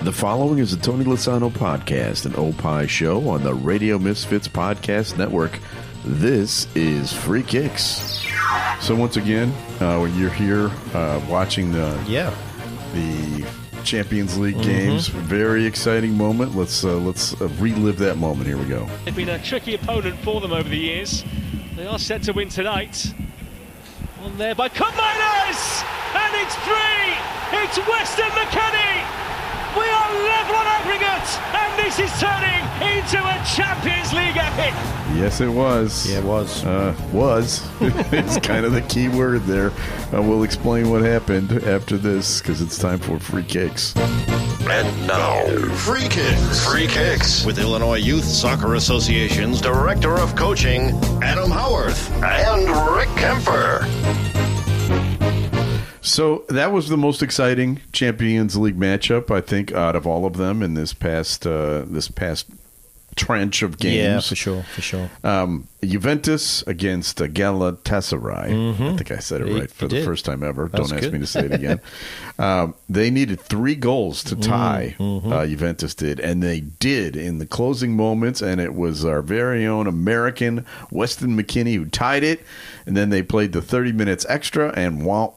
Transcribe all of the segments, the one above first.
The following is a Tony Lasano podcast, an Opie show on the Radio Misfits Podcast Network. This is Free Kicks. So once again, when you're here watching the Champions League games, very exciting moment. Let's relive that moment. Here we go. They've been a tricky opponent for them over the years. They are set to win tonight. On there by Combiners! And it's 3! It's Weston McKennie! We are level on aggregate, and this is turning into a Champions League epic. Yes, it was. Yeah, it was. Was. It's kind of the key word there. We'll explain what happened after this, because it's time for Free Kicks. And now, Free Kicks. Free Kicks with Illinois Youth Soccer Association's Director of Coaching, Adam Howarth, and Rick Kemper. So that was the most exciting Champions League matchup, I think, out of all of them in this past trench of games. Yeah, for sure. Juventus against Galatasaray. I think I said it right for the first time ever. Don't ask me to say it again. They needed 3 goals to tie. Juventus did, and they did in the closing moments, and it was our very own American Weston McKennie who tied it, and then they played the 30 minutes extra, and wah.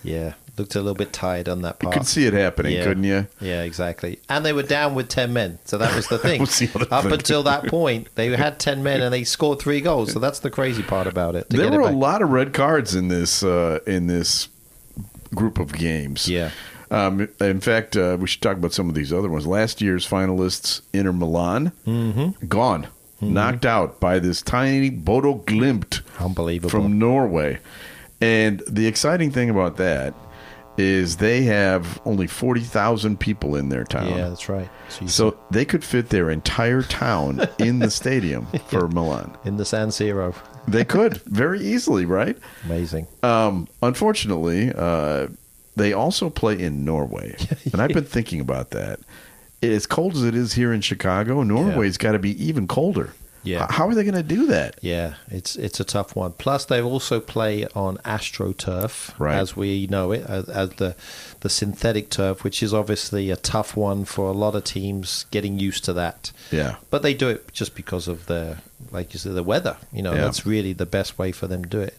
Yeah, looked a little bit tired on that part. You could see it happening, couldn't you? Yeah, exactly. And they were down with 10 men, so that was the thing. Was the other Up thing. until that point, they had 10 men and they scored 3 goals, so that's the crazy part about it. There were a lot of red cards in this group of games. Yeah. In fact, we should talk about some of these other ones. Last year's finalists, Inter Milan, gone, knocked out by this tiny Bodo Glimt Unbelievable. from Norway. And the exciting thing about that is they have only 40,000 people in their town. Yeah, that's right. So they could fit their entire town in the stadium for Milan. In the San Siro. They could very easily, right? Amazing. Unfortunately, they also play in Norway. And I've been thinking about that. As cold as it is here in Chicago, Norway's got to be even colder. Yeah. How are they going to do that? Yeah, it's a tough one. Plus, they also play on AstroTurf, Right. as we know it, as the synthetic turf, which is obviously a tough one for a lot of teams getting used to that. Yeah. But they do it just because of like you said, the weather. That's really the best way for them to do it.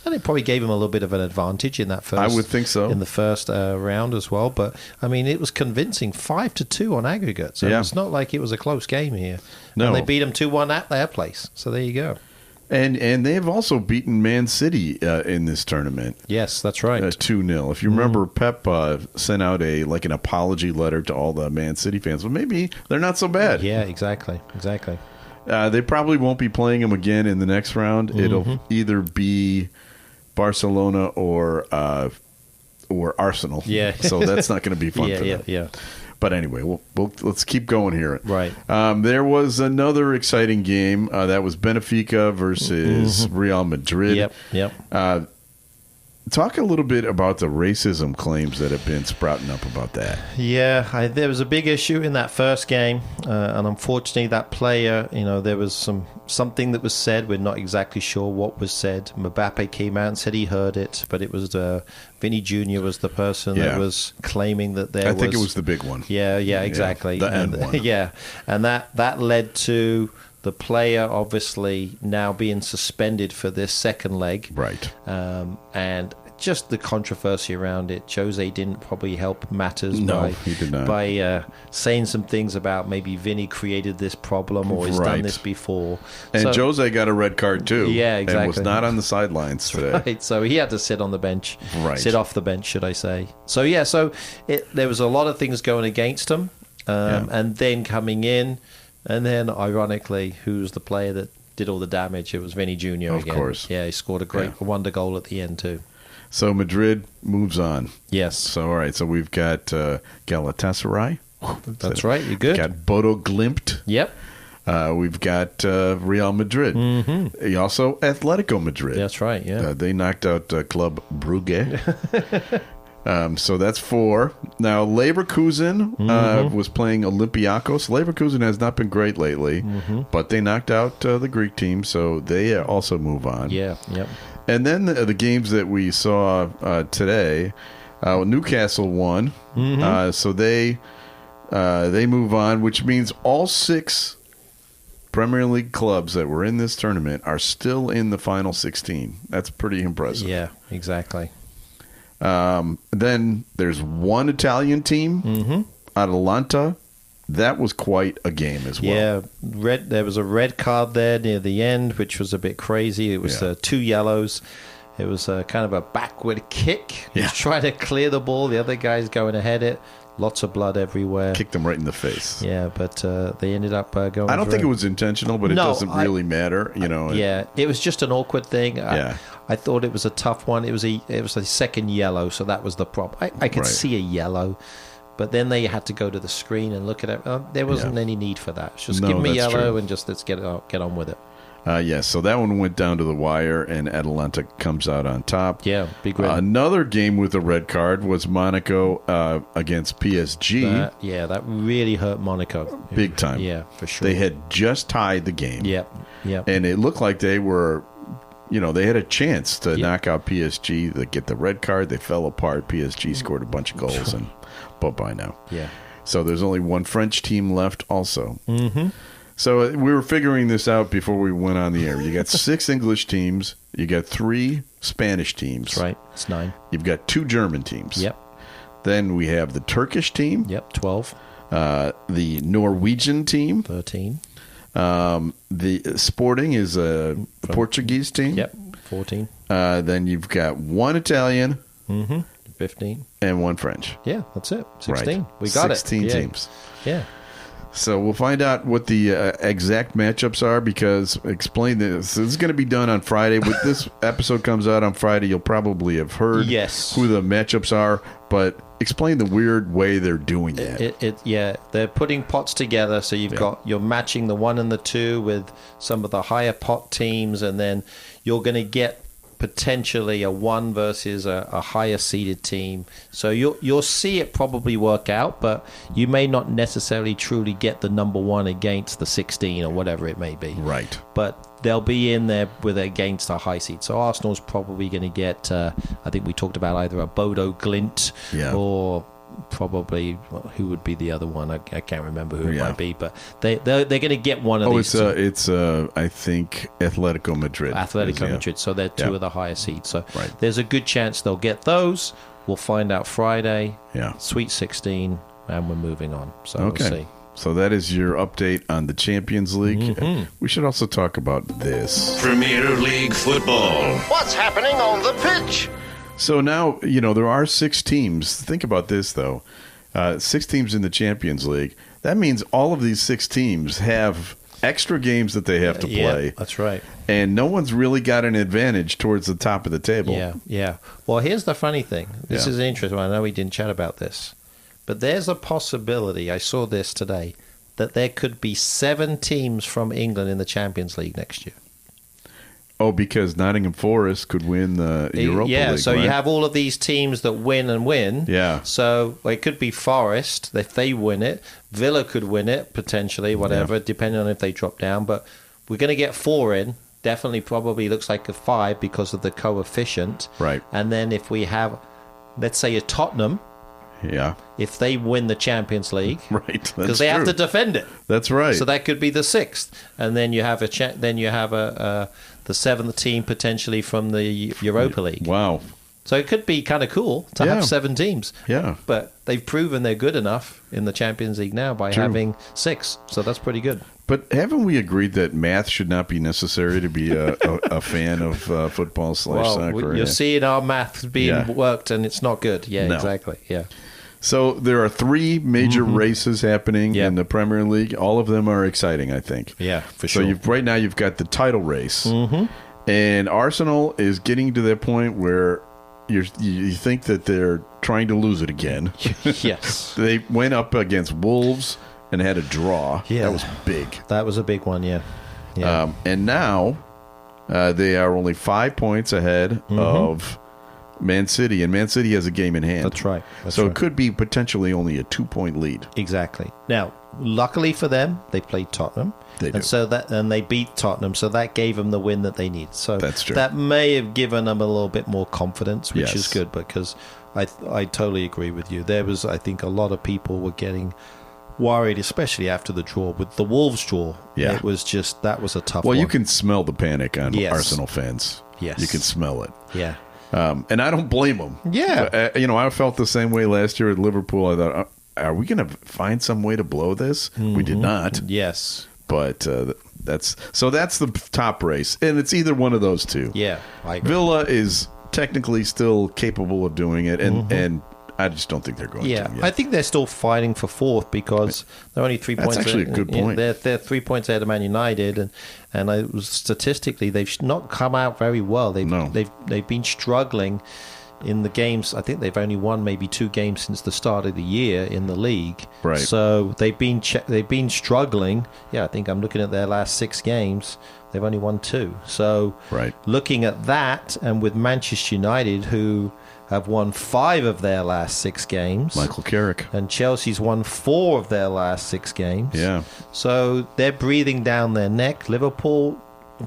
And it probably gave them a little bit of an advantage in that first. I would think so. In the first round as well. But I mean, it was convincing, 5-2 on aggregate. So it's not like it was a close game here. No, and they beat them 2-1 at their place. So there you go. And they have also beaten Man City in this tournament. Yes, that's right. 2-0. If you remember, Pep sent out an apology letter to all the Man City fans. Well, maybe they're not so bad. Yeah, exactly. They probably won't be playing them again in the next round. It'll either be Barcelona or Arsenal. Yeah. So that's not going to be fun for them. Yeah. But anyway, let's keep going here. Right. There was another exciting game. That was Benfica versus Real Madrid. Yep. Talk a little bit about the racism claims that have been sprouting up about that. Yeah, there was a big issue in that first game, and unfortunately, that player, there was something that was said. We're not exactly sure what was said. Mbappe came out and said he heard it, but it was Vinny Jr. was the person that was claiming that there was. I think it was the big one. Yeah, exactly. The N one. Yeah, and that led to the player obviously now being suspended for this second leg. Right. And just the controversy around it. Jose didn't probably help matters he did not. by saying some things about maybe Vinny created this problem or he's done this before. And Jose got a red card too. Yeah, exactly. And was not on the sidelines today. Right, so he had to sit on the bench. Right. Sit off the bench, should I say. So, there was a lot of things going against him. And then coming in, and then ironically, who's the player that did all the damage? It was Vinny Jr. again. Of course. Yeah, he scored a wonder goal at the end too. So Madrid moves on. Yes. So, all right. So we've got Galatasaray. That's right. You're good. We've got Bodo Glimt. Yep. We've got Real Madrid. Also Atletico Madrid. That's right, yeah. They knocked out Club Brugge. So that's 4. Now, Leverkusen was playing Olympiacos. Leverkusen has not been great lately, but they knocked out the Greek team, so they also move on. Yeah, yep. And then the games that we saw today, Newcastle won, so they move on, which means all 6 Premier League clubs that were in this tournament are still in the final 16. That's pretty impressive. Yeah, exactly. Then there's one Italian team, Atalanta. That was quite a game as well. Yeah, there was a red card there near the end, which was a bit crazy. It was 2 yellows. It was kind of a backward kick. He's trying to clear the ball. The other guy's going ahead it. Lots of blood everywhere. Kicked him right in the face. Yeah, but they ended up going. I don't think it was intentional, but it doesn't really matter. It was just an awkward thing. I thought it was a tough one. It was a second yellow, so that was the problem. I could see a yellow, but then they had to go to the screen and look at it. There wasn't any need for that. Just give me yellow and just let's get on with it. So that one went down to the wire, and Atalanta comes out on top. Yeah, big red. Another game with a red card was Monaco against PSG. That really hurt Monaco. Big time. Yeah, for sure. They had just tied the game. Yep. And it looked like they were, they had a chance to knock out PSG. They get the red card. They fell apart. PSG scored a bunch of goals, and bye-bye now. Yeah. So there's only one French team left also. Mm-hmm. So we were figuring this out before we went on the air. You got 6 English teams. You got 3 Spanish teams. That's right. It's 9. You've got 2 German teams. Yep. Then we have the Turkish team. Yep, 12. The Norwegian team. 13. The Sporting is a Portuguese team. Yep, 14. Then you've got 1 Italian. 15. And 1 French. Yeah, that's it. 16. Right. We got 16 teams. Yeah. So we'll find out what the exact matchups are, because explain this. This is going to be done on Friday. When this episode comes out on Friday, you'll probably have heard who the matchups are, but explain the weird way they're doing that. They're putting pots together, so you're matching the 1 and the 2 with some of the higher pot teams, and then you're going to get potentially a 1 versus a higher seeded team. So you'll see it probably work out, but you may not necessarily truly get the number 1 against the 16 or whatever it may be. Right. But they'll be in there against a high seed. So Arsenal's probably going to get, I think we talked about either a Bodo Glimt or probably who would be the other one. I can't remember who it might be, but they're going to get one of these. It's I think Atletico Madrid. Madrid. So they're 2 of the higher seeds. So there's a good chance they'll get those. We'll find out Friday. Yeah. Sweet 16, and we're moving on. So we'll see. So that is your update on the Champions League. We should also talk about this. Premier League football. What's happening on the pitch? So now, there are 6 teams. Think about this, though. 6 teams in the Champions League. That means all of these 6 teams have extra games that they have to play. Yeah, that's right. And no one's really got an advantage towards the top of the table. Yeah. Well, here's the funny thing. This is interesting. I know we didn't chat about this. But there's a possibility, I saw this today, that there could be 7 teams from England in the Champions League next year. Oh, because Nottingham Forest could win the Europa League. Yeah, so you have all of these teams that win and win. Yeah. So it could be Forest, if they win it. Villa could win it, potentially, whatever, depending on if they drop down. But we're going to get 4 in. Definitely probably looks like a 5 because of the coefficient. Right. And then if we have, let's say, a Tottenham. Yeah. If they win the Champions League. Right. Because they have to defend it. That's right. So that could be the 6th. And then you have the 7th team potentially from the Europa League. Wow. So it could be kind of cool to have 7 teams. Yeah. But they've proven they're good enough in the Champions League now by having 6. So that's pretty good. But haven't we agreed that math should not be necessary to be a fan of football / soccer? You're seeing our math being worked, and it's not good. Yeah, exactly. Yeah. So there are 3 major races happening in the Premier League. All of them are exciting, I think. Yeah, for sure. So right now you've got the title race. And Arsenal is getting to that point where you think that they're trying to lose it again. Yes. They went up against Wolves and had a draw. Yeah. That was big. That was a big one, yeah. And now they are only 5 points ahead of Man City, and Man City has a game in hand. That's right. It could be potentially only a 2-point lead. Exactly. Now, luckily for them, they played Tottenham. They do. And they beat Tottenham, so that gave them the win that they need. So that's true. That may have given them a little bit more confidence, which is good, because I totally agree with you. There was, I think, a lot of people were getting worried, especially after the draw with the Wolves draw. Yeah, it was just that was a tough one. Well, you can smell the panic on Arsenal fans. Yes, you can smell it. Yeah, and I don't blame them. Yeah, I felt the same way last year at Liverpool. I thought, are we going to find some way to blow this? We did not. Yes, but that's the top race, and it's either one of those two. Yeah, I agree. Villa is technically still capable of doing it, and I just don't think they're going to. Yeah, I think they're still fighting for fourth because they're only 3 points. That's actually a good point. They're 3 points ahead of Man United, and statistically they've not come out very well. They've been struggling in the games. I think they've only won maybe 2 games since the start of the year in the league. Right. So they've been struggling. Yeah, I think I'm looking at their last 6 games. They've only won 2. So looking at that, and with Manchester United, who have won 5 of their last 6 games. Michael Carrick. And Chelsea's won 4 of their last 6 games. Yeah. So they're breathing down their neck. Liverpool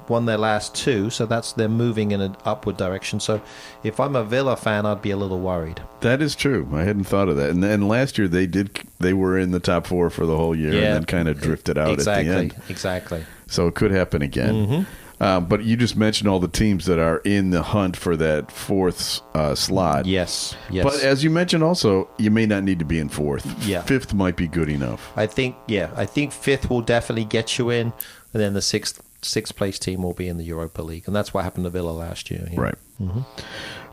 won their last 2, so they're moving in an upward direction. So if I'm a Villa fan, I'd be a little worried. That is true. I hadn't thought of that. And then last year they were in the top 4 for the whole year, and then kind of drifted out at the end. Exactly. So it could happen again. But you just mentioned all the teams that are in the hunt for that 4th slot. Yes. But as you mentioned also, you may not need to be in 4th. Yeah. 5th might be good enough. I think 5th will definitely get you in, and then the 6th place team will be in the Europa League. And that's what happened to Villa last year. Right.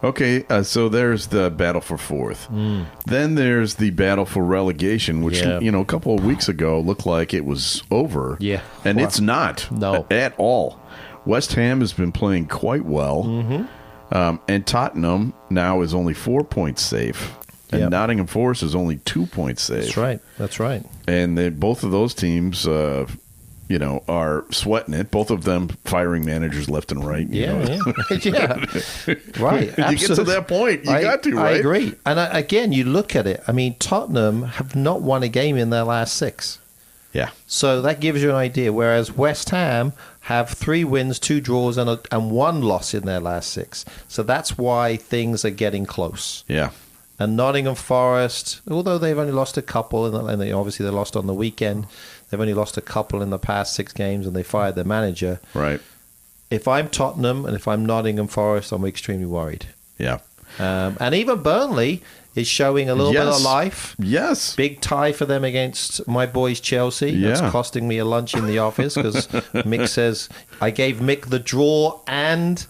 Okay, so there's the battle for 4th. Then there's the battle for relegation, which, a couple of weeks ago looked like it was over. Yeah. And it's not at all. West Ham has been playing quite well, and Tottenham now is only 4 points safe, and Nottingham Forest is only 2 points safe. That's right. And both of those teams, are sweating it. Both of them firing managers left and right. Yeah. Right. You get to that point, you got to, right? I agree. And again, you look at it. I mean, Tottenham have not won a game in their last 6. Yeah. So that gives you an idea. Whereas West Ham have 3 wins, 2 draws, and 1 loss in their last 6. So that's why things are getting close. Yeah. And Nottingham Forest, although they've only lost a couple, and they lost on the weekend, they've only lost a couple in the past 6 games, and they fired their manager. Right. If I'm Tottenham and if I'm Nottingham Forest, I'm extremely worried. Yeah. And even Burnley is showing a little bit of life. Yes. Big tie for them against my boys Chelsea. Yeah. That's costing me a lunch in the office because Mick says I gave Mick the draw and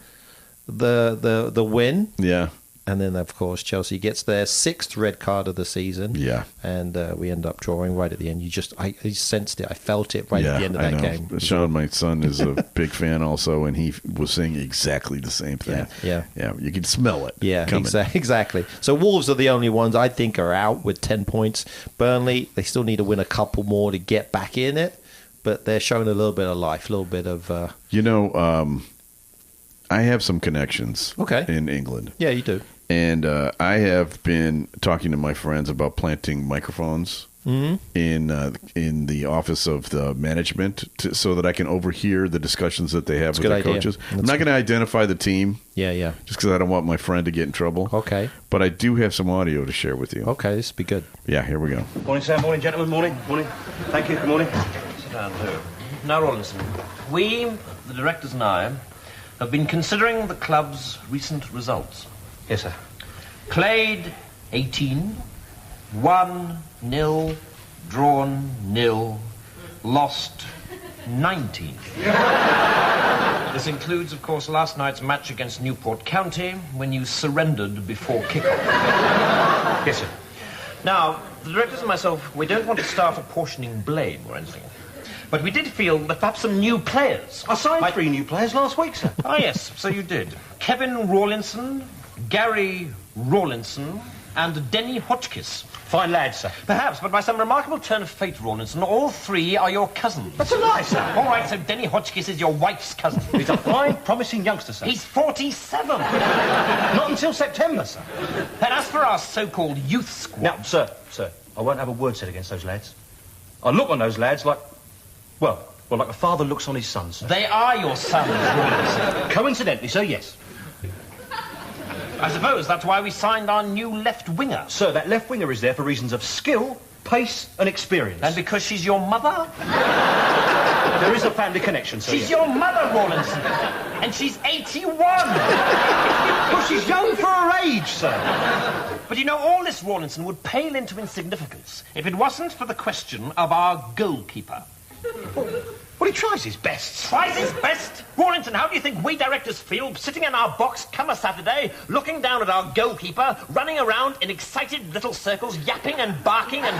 the win. Yeah. And then, of course, Chelsea gets their 6th red card of the season. Yeah. And we end up drawing right at the end. I sensed it. I felt it right at the end of that game. Sean, my son, is a big fan also, and he was saying exactly the same thing. Yeah. You can smell it. Yeah, exactly. So Wolves are the only ones I think are out with 10 points. Burnley, they still need to win a couple more to get back in it, but they're showing a little bit of life, a little bit of... I have some connections in England. Yeah, you do. And I have been talking to my friends about planting microphones in the office of the management so that I can overhear the discussions that they have with the coaches. I'm not going to identify the team. Yeah. Just because I don't want my friend to get in trouble. Okay. But I do have some audio to share with you. Okay, this will be good. Yeah, here we go. Morning, sir. Morning, gentlemen. Morning. Thank you. Good morning. Sit down, too. Now, Rawlinson, we, the directors and I, have been considering the club's recent results. Yes, sir. Played 18, won 0, drawn 0, lost 19. This includes, of course, last night's match against Newport County when you surrendered before kick-off. Yes, sir. Now, the directors and myself, we don't want to start apportioning blame or anything. But we did feel that perhaps some new players... I signed 3 new players last week, sir. Ah, yes, so you did. Kevin Rawlinson, Gary Rawlinson, and Denny Hotchkiss. Fine lads, sir. Perhaps, but by some remarkable turn of fate, Rawlinson, all 3 are your cousins. That's a lie, sir. All right, so Denny Hotchkiss is your wife's cousin. He's a fine, promising youngster, sir. He's 47. Not until September, sir. And as for our so-called youth squad... Now, sir, I won't have a word said against those lads. I look on those lads like... Well, like a father looks on his sons, sir. They are your sons, Rawlinson. Coincidentally, sir, yes. I suppose that's why we signed our new left winger. Sir, that left winger is there for reasons of skill, pace and experience. And because she's your mother? There is a family connection, sir. She's your mother, Rawlinson. And she's 81. Well, she's young for her age, sir. But you know, all this, Rawlinson, would pale into insignificance if it wasn't for the question of our goalkeeper. Well, he tries his best. Tries his best? Rawlinson, how do you think we directors feel sitting in our box come a Saturday, looking down at our goalkeeper, running around in excited little circles, yapping and barking and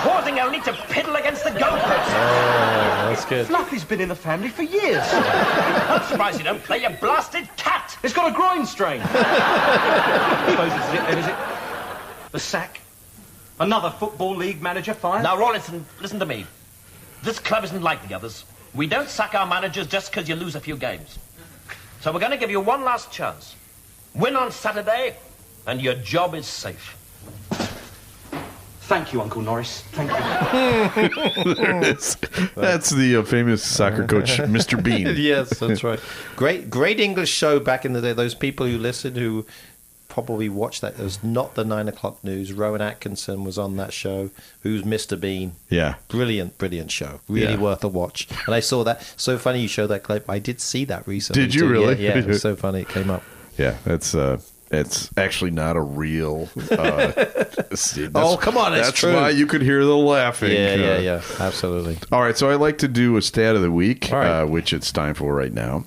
pausing only to piddle against the goalpost? Oh, that's good. Fluffy's been in the family for years. I'm surprised you don't play your blasted cat. It's got a groin strain. I suppose this is it, then, is it? The sack. Another Football League manager fired. Now, Rawlinson, listen to me. This club isn't like the others. We don't sack our managers just because you lose a few games. So we're going to give you one last chance. Win on Saturday, and your job is safe. Thank you, Uncle Norris. Thank you. There it is. That's the famous soccer coach, Mr. Bean. Yes, that's right. Great English show back in the day. Those people who listened who probably watched that. It was not the 9 o'clock news. Rowan Atkinson was on that show, who's Mr. Bean. Yeah. Brilliant show. Really worth a watch. And I saw that. So funny you showed that clip. I did see that recently. Did you really? Yeah, it was so funny. It came up. Yeah, it's actually not a real... oh, come on, it's true. That's why you could hear the laughing. Yeah, absolutely. All right, so I like to do a stat of the week, right. Which it's time for right now.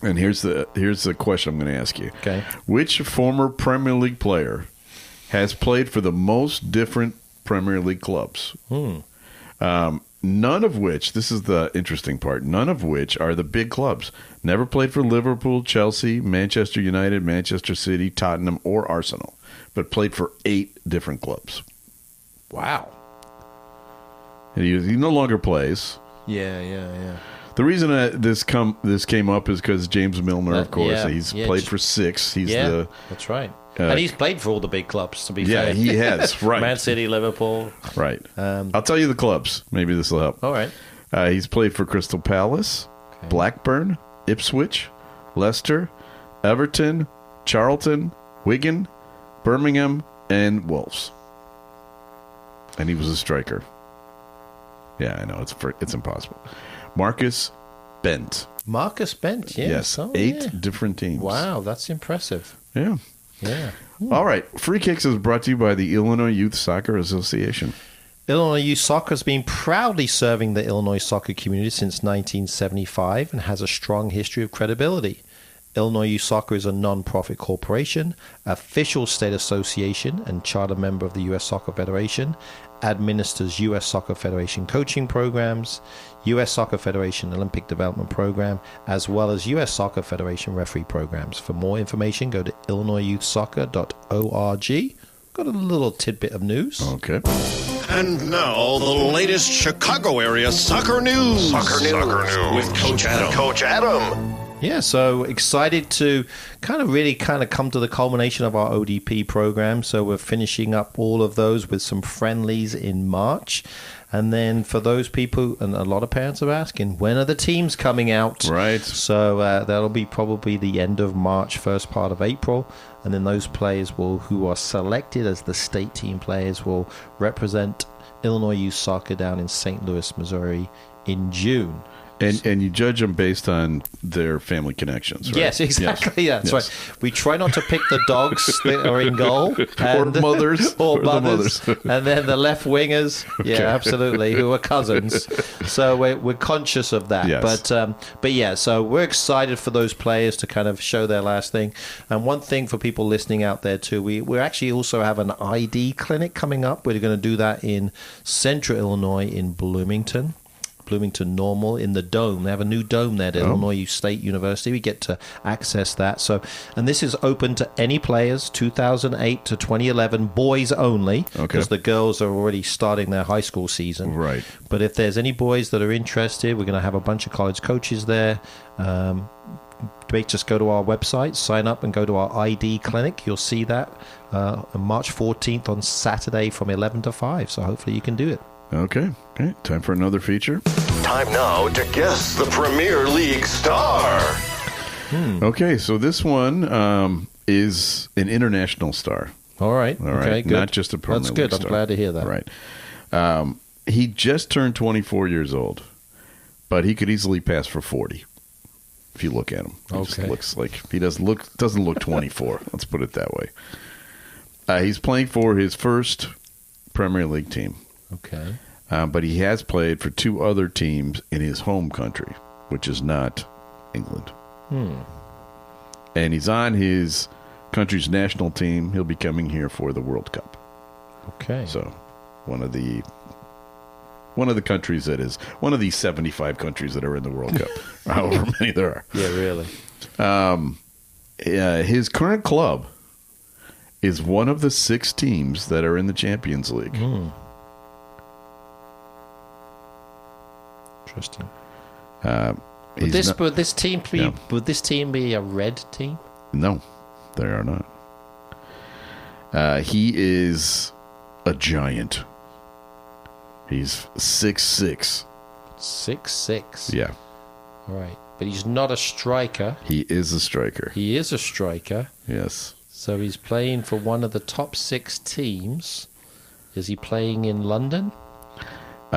And here's the question I'm going to ask you. Okay. Which former Premier League player has played for the most different Premier League clubs? None of which, this is the interesting part, none of which are the big clubs. Never played for Liverpool, Chelsea, Manchester United, Manchester City, Tottenham, or Arsenal, but played for 8 different clubs. Wow. And he no longer plays. Yeah. The reason this came up is because James Milner, of course, he's played for 6. That's right. And he's played for all the big clubs, to be fair. Yeah, he has, right. Man City, Liverpool. Right. I'll tell you the clubs. Maybe this will help. All right. He's played for Crystal Palace, Blackburn, Ipswich, Leicester, Everton, Charlton, Wigan, Birmingham, and Wolves. And he was a striker. Yeah, I know. It's impossible. Marcus Bent. Marcus Bent, yes. Yes, 8 different teams. Wow, that's impressive. Yeah. All right. Free Kicks is brought to you by the Illinois Youth Soccer Association. Illinois Youth Soccer has been proudly serving the Illinois soccer community since 1975 and has a strong history of credibility. Illinois Youth Soccer is a non-profit corporation, official state association, and charter member of the U.S. Soccer Federation, administers U.S. Soccer Federation coaching programs, U.S. Soccer Federation Olympic Development Program, as well as U.S. Soccer Federation referee programs. For more information, go to illinoisyouthsoccer.org. Got a little tidbit of news. Okay. And now, the latest Chicago area soccer news. Soccer news. With Coach Adam. Yeah, so excited to kind of come to the culmination of our ODP program. So we're finishing up all of those with some friendlies in March. And then for those people, and a lot of parents are asking, when are the teams coming out? Right. So that'll be probably the end of March, first part of April. And then those players who are selected as the state team players will represent Illinois Youth Soccer down in St. Louis, Missouri in June. And you judge them based on their family connections, right? Yes, exactly. Yes. That's right. We try not to pick the dogs that are in goal. Or mothers. Or mothers. And then the left wingers. Yeah, okay. Absolutely. Who are cousins. So we're conscious of that. Yes. But yeah, so we're excited for those players to kind of show their last thing. And one thing for people listening out there too, we actually also have an ID clinic coming up. We're going to do that in Central Illinois in Bloomington Normal, in the Dome. They have a new dome there at Illinois State University. We get to access that. So, and this is open to any players, 2008 to 2011, boys only, because the girls are already starting their high school season. Right. But if there's any boys that are interested, we're going to have a bunch of college coaches there. Just go to our website, sign up, and go to our ID clinic. You'll see that on March 14th on Saturday from 11 to 5. So hopefully you can do it. Okay. Time for another feature. Time now to guess the Premier League star. Okay, so this one is an international star. All right. Okay, good. Not just a Premier League That's good. star. I'm glad to hear that. Right. He just turned 24 years old, but he could easily pass for 40 if you look at him. He just looks like he doesn't look 24. Let's put it that way. He's playing for his first Premier League team. Okay. But he has played for 2 other teams in his home country, which is not England. And he's on his country's national team. He'll be coming here for the World Cup. Okay. So one of the countries that is one of the 75 countries that are in the World Cup, however many there are. Yeah, really. His current club is one of the 6 teams that are in the Champions League. Interesting. Would this team be a red team? No, they are not. He is a giant. He's 6'6". 6'6". Yeah. All right. But he's not a striker. He is a striker. He is a striker. Yes. So he's playing for one of the top 6 teams. Is he playing in London?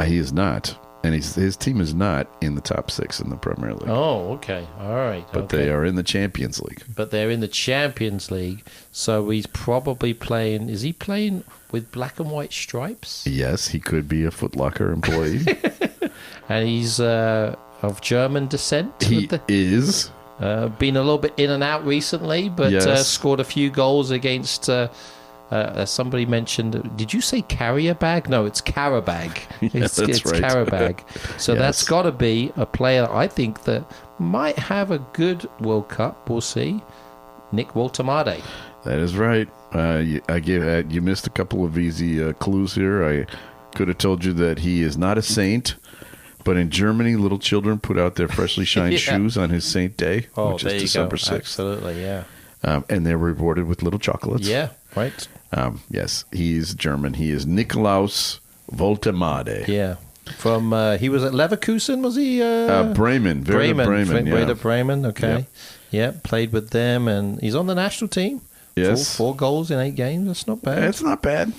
He is not. And his team is not in the top 6 in the Premier League. Oh, okay. All right. But they are in the Champions League. But they're in the Champions League. So he's probably playing... Is he playing with black and white stripes? Yes, he could be a Foot Locker employee. And he's of German descent? He is. Been a little bit in and out recently, but Yes. scored a few goals against... somebody mentioned, did you say carrier bag? No, it's Karabag. That's right. It's Karabag. So Yes. that's got to be a player I think that might have a good World Cup. We'll see. Nick Woltemade. That is right. You missed a couple of easy clues here. I could have told you that he is not a saint, but in Germany, little children put out their freshly shined shoes on his Saint Day, which is December 6th. Absolutely, yeah. And they're rewarded with little chocolates. Yeah, right. Yes, he's German. He is Nikolaus Woltemade. Yeah. From he was at Leverkusen, was he? Bremen. Werder Bremen, okay. Yeah. Yeah, played with them, and he's on the national team. Yes. 4 goals in 8 games. That's not bad. It's not bad.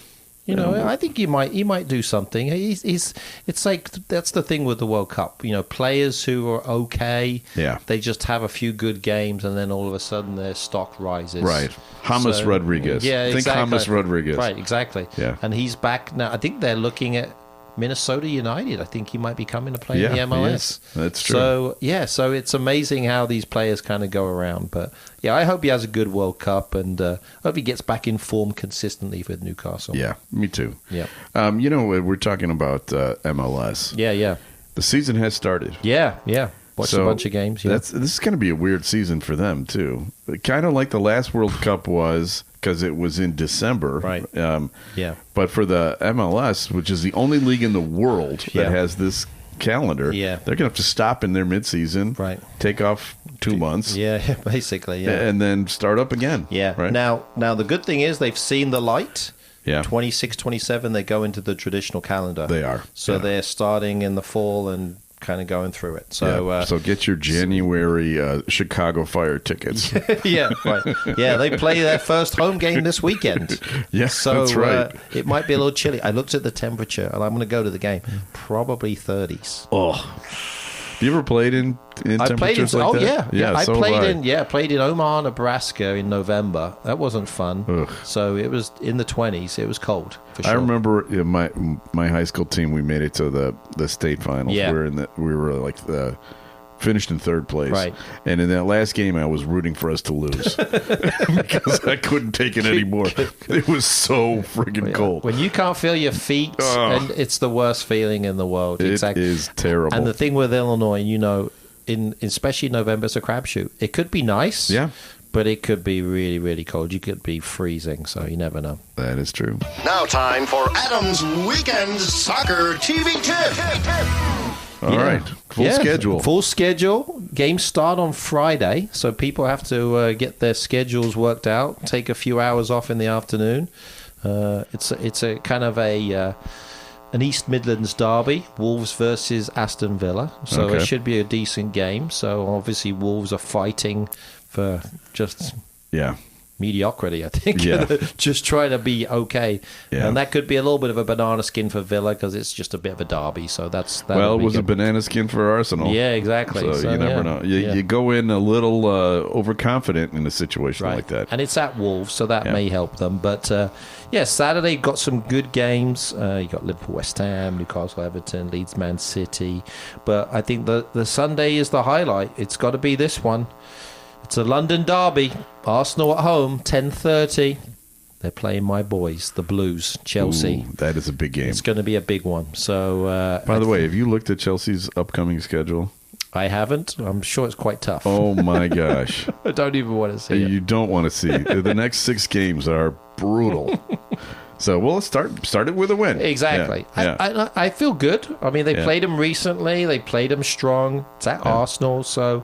You know, I think he might do something. It's like that's the thing with the World Cup. You know, players who are okay, they just have a few good games, and then all of a sudden their stock rises. Right, James Rodriguez. Yeah, think exactly. James Rodriguez. Right, exactly. Yeah, and he's back now. I think they're looking at Minnesota United. I think he might be coming to play in the MLS. Yes, that's true. So it's amazing how these players kind of go around. But yeah, I hope he has a good World Cup, and hope he gets back in form consistently with Newcastle. Yeah, me too. Yeah. You know, we're talking about MLS. Yeah. The season has started. Yeah. Watched a bunch of games. Yeah. This is going to be a weird season for them too. Kind of like the last World Cup was, because it was in December. Right. Yeah. But for the MLS, which is the only league in the world that has this calendar, they're going to have to stop in their midseason, right? Take off 2 months. Yeah, basically. Yeah. And then start up again. Yeah. Right? Now the good thing is they've seen the light. Yeah. 26, 27, they go into the traditional calendar. They are. So they're starting in the fall and kind of going through it. So so get your January Chicago Fire tickets. Yeah, right. Yeah, they play their first home game this weekend. Yeah, so that's right. It might be a little chilly. I looked at the temperature, and I'm going to go to the game. Probably 30s. Oh. You ever played in temperatures like that? I played in Omaha, Nebraska in November. That wasn't fun. Ugh. So it was in the 20s. It was cold for sure. I remember my high school team. We made it to the state finals. Yeah. We were like finished in 3rd place. Right. And in that last game, I was rooting for us to lose because I couldn't take it anymore. It was so friggin' cold. When you can't feel your feet, and it's the worst feeling in the world. It is terrible. And the thing with Illinois, you know, especially November, it's a crapshoot. It could be nice. Yeah. But it could be really, really cold. You could be freezing, so you never know. That is true. Now time for Adam's Weekend Soccer TV Tip. All right. Full schedule. Games start on Friday, so people have to get their schedules worked out, take a few hours off in the afternoon. It's a kind of a an East Midlands derby, Wolves versus Aston Villa. So it should be a decent game. So obviously Wolves are fighting for just mediocrity, I think. Just trying to be okay. Yeah. And that could be a little bit of a banana skin for Villa because it's just a bit of a derby. So it was a banana skin for Arsenal. Yeah, exactly. So you never know. You go in a little overconfident in a situation like that. And it's at Wolves, so that may help them. But Saturday got some good games. You got Liverpool, West Ham, Newcastle, Everton, Leeds, Man City. But I think the Sunday is the highlight. It's got to be this one. It's a London derby. Arsenal at home, 10:30. They're playing my boys, the Blues, Chelsea. Ooh, that is a big game. It's going to be a big one. So, by the way, have you looked at Chelsea's upcoming schedule? I haven't. I'm sure it's quite tough. Oh, my gosh. I don't even want to see it. You don't want to see it. The next 6 games are brutal. So, well, let's start it with a win. Exactly. Yeah. I feel good. I mean, they played them recently. They played them strong. It's at Arsenal, so...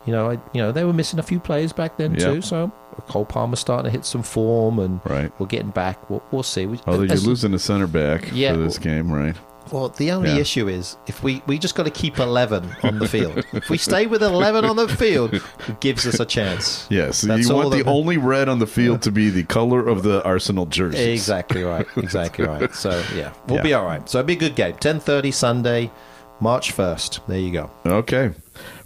they were missing a few players back then too. So Cole Palmer's starting to hit some form, and we're getting back. We'll see. Although you're losing a center back for this game, right? Well, the only issue is if we just got to keep 11 on the field. If we stay with 11 on the field, it gives us a chance. Yes, you want the only red on the field to be the color of the Arsenal jersey. Exactly right. So we'll be all right. So it'll be a good game. 10:30 Sunday, March 1st. There you go. Okay.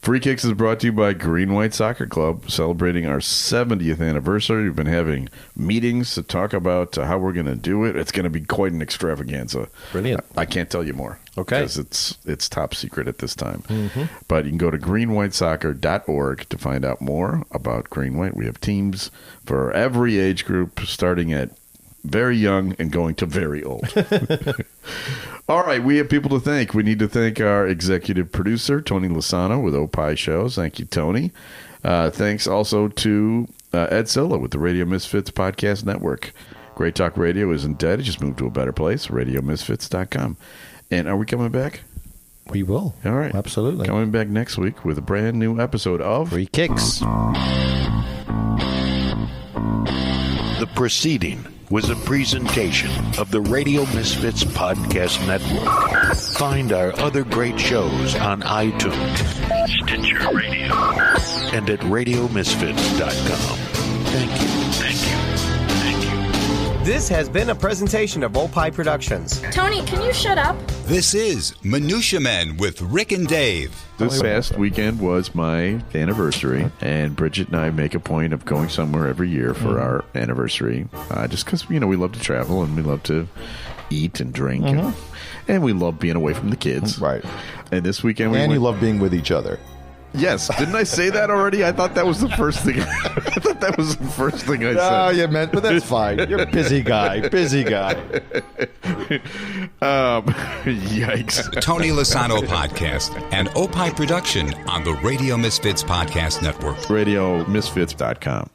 Free Kicks is brought to you by Green White Soccer Club, celebrating our 70th anniversary. We've been having meetings to talk about how we're going to do it. It's going to be quite an extravaganza. Brilliant. I can't tell you more. Okay. Because it's top secret at this time. Mm-hmm. But you can go to greenwhitesoccer.org to find out more about Green White. We have teams for every age group, starting at very young and going to very old. All right, we have people to thank. We need to thank our executive producer, Tony Lasano, with Opie Shows. Thank you, Tony. Thanks also to Ed Silla with the Radio Misfits Podcast Network. Great Talk Radio isn't dead. It just moved to a better place, radiomisfits.com. And are we coming back? We will. All right. Absolutely. Coming back next week with a brand new episode of Free Kicks. The proceeding was a presentation of the Radio Misfits Podcast Network. Find our other great shows on iTunes, Stitcher Radio, and at radiomisfits.com. Thank you. This has been a presentation of Opie Productions. Tony, can you shut up? This is Minutia Men with Rick and Dave. This past weekend was my anniversary, and Bridget and I make a point of going somewhere every year for our anniversary, just because, we love to travel and we love to eat and drink, and we love being away from the kids. Right. And this weekend you love being with each other. Yes. Didn't I say that already? I thought that was the first thing. I said. Oh, you meant, but that's fine. You're a busy guy. Yikes. Tony Lasano Podcast and Opie Production on the Radio Misfits Podcast Network. RadioMisfits.com.